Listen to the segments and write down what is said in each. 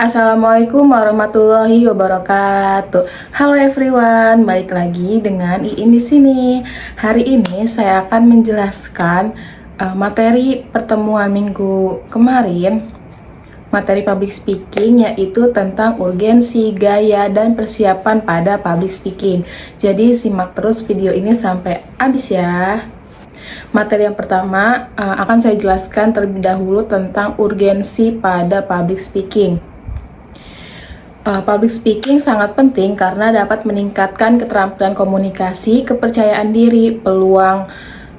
Assalamualaikum warahmatullahi wabarakatuh. Halo everyone, balik lagi dengan Iin di sini. Hari ini saya akan menjelaskan materi pertemuan minggu kemarin, materi public speaking, yaitu tentang urgensi, gaya, dan persiapan pada public speaking. Jadi simak terus video ini sampai habis ya. Materi yang pertama akan saya jelaskan terlebih dahulu tentang urgensi pada public speaking. Public speaking sangat penting karena dapat meningkatkan keterampilan komunikasi, kepercayaan diri, peluang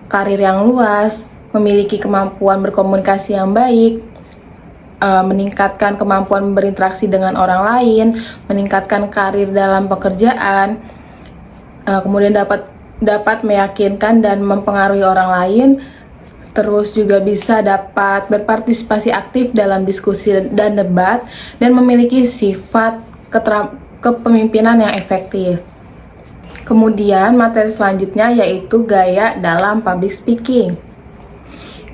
karir yang luas, memiliki kemampuan berkomunikasi yang baik, meningkatkan kemampuan berinteraksi dengan orang lain, meningkatkan karir dalam pekerjaan, kemudian dapat meyakinkan dan mempengaruhi orang lain, terus juga bisa dapat berpartisipasi aktif dalam diskusi dan debat, dan memiliki sifat kepemimpinan yang efektif. Kemudian materi selanjutnya yaitu gaya dalam public speaking.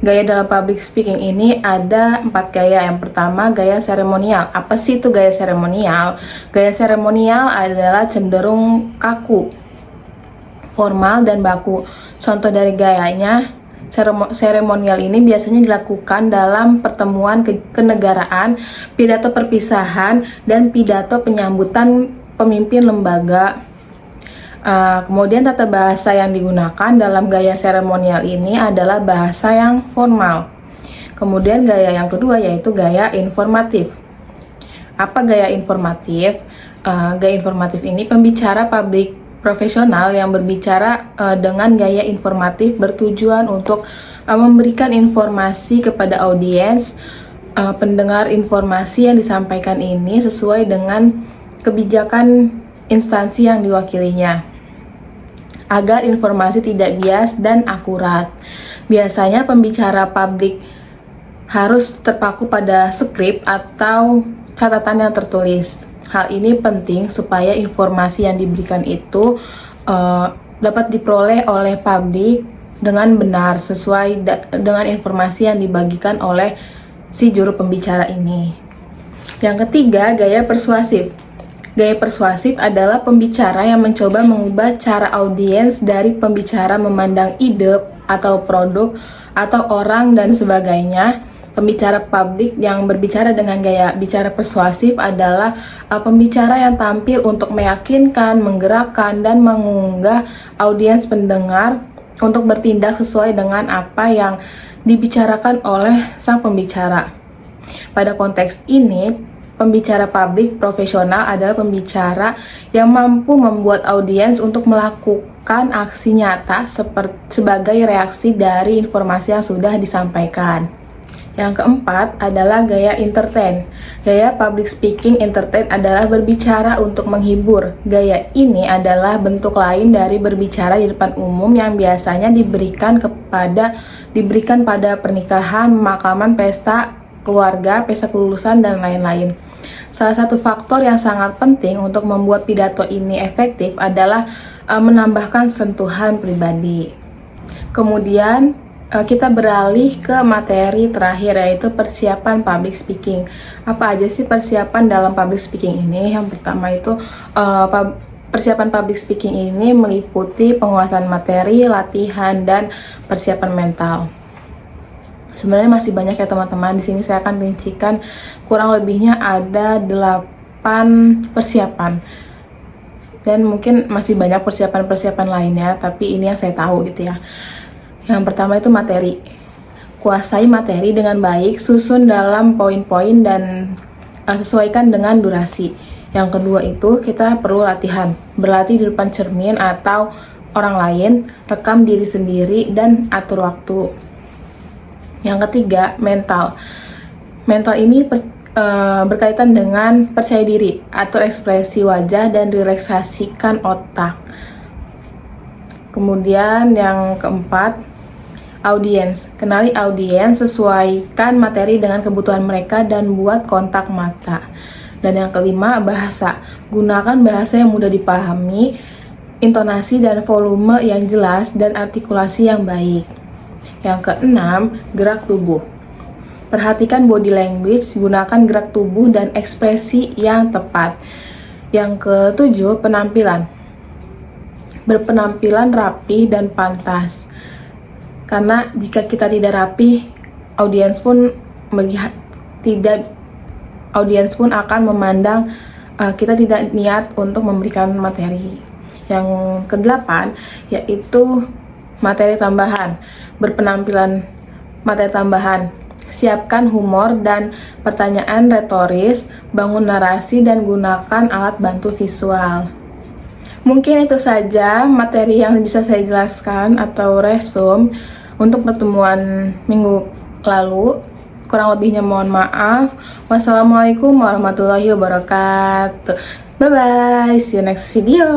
Gaya dalam public speaking ini ada 4 gaya. Yang pertama, gaya seremonial. Apa sih itu gaya seremonial? Gaya seremonial adalah cenderung kaku, formal, dan baku. Contoh dari gayanya, seremonial ini biasanya dilakukan dalam pertemuan kenegaraan, pidato perpisahan, dan pidato penyambutan pemimpin lembaga. Kemudian tata bahasa yang digunakan dalam gaya seremonial ini adalah bahasa yang formal. Kemudian gaya yang kedua yaitu gaya informatif. Apa gaya informatif? Gaya informatif ini pembicara publik profesional yang berbicara dengan gaya informatif bertujuan untuk memberikan informasi kepada audiens. Pendengar informasi yang disampaikan ini sesuai dengan kebijakan instansi yang diwakilinya, agar informasi tidak bias dan akurat. Biasanya pembicara publik harus terpaku pada skrip atau catatan yang tertulis. Hal ini penting supaya informasi yang diberikan itu dapat diperoleh oleh publik dengan benar sesuai dengan informasi yang dibagikan oleh si juru pembicara ini. Yang ketiga, gaya persuasif. Gaya persuasif adalah pembicara yang mencoba mengubah cara audiens dari pembicara memandang ide atau produk atau orang dan sebagainya. Pembicara publik yang berbicara dengan gaya bicara persuasif adalah pembicara yang tampil untuk meyakinkan, menggerakkan, dan mengunggah audiens pendengar untuk bertindak sesuai dengan apa yang dibicarakan oleh sang pembicara. Pada konteks ini, pembicara publik profesional adalah pembicara yang mampu membuat audiens untuk melakukan aksi nyata sebagai reaksi dari informasi yang sudah disampaikan. Yang keempat adalah gaya entertain. Gaya public speaking entertain adalah berbicara untuk menghibur. Gaya ini adalah bentuk lain dari berbicara di depan umum yang biasanya diberikan pada pernikahan, pemakaman, pesta keluarga, pesta kelulusan, dan lain-lain. Salah satu faktor yang sangat penting untuk membuat pidato ini efektif adalah menambahkan sentuhan pribadi. Kemudian kita beralih ke materi terakhir yaitu persiapan public speaking. Apa aja sih persiapan dalam public speaking ini? Yang pertama itu persiapan public speaking ini meliputi penguasaan materi, latihan, dan persiapan mental. Sebenarnya masih banyak ya teman-teman. Di sini saya akan rincikan kurang lebihnya ada 8 persiapan. Dan mungkin masih banyak persiapan-persiapan lainnya, tapi ini yang saya tahu gitu ya. Yang pertama itu materi. Kuasai materi dengan baik, susun dalam poin-poin dan sesuaikan dengan durasi. Yang kedua itu kita perlu latihan. Berlatih di depan cermin atau orang lain, rekam diri sendiri, dan atur waktu. Yang ketiga, mental. Mental ini berkaitan dengan percaya diri, atur ekspresi wajah, dan relaksasikan otak. Kemudian yang keempat, audiens. Kenali audiens, sesuaikan materi dengan kebutuhan mereka, dan buat kontak mata. Dan yang kelima, bahasa. Gunakan bahasa yang mudah dipahami, intonasi dan volume yang jelas, dan artikulasi yang baik. Yang keenam, gerak tubuh. Perhatikan body language, gunakan gerak tubuh dan ekspresi yang tepat. Yang ketujuh, penampilan. Berpenampilan rapi dan pantas. Karena jika kita tidak rapi, audiens pun akan memandang kita tidak niat untuk memberikan materi. Yang kedelapan yaitu materi tambahan. Materi tambahan. Siapkan humor dan pertanyaan retoris, bangun narasi dan gunakan alat bantu visual. Mungkin itu saja materi yang bisa saya jelaskan atau resume untuk pertemuan minggu lalu. Kurang lebihnya mohon maaf. Wassalamualaikum warahmatullahi wabarakatuh. Bye bye, see you next video.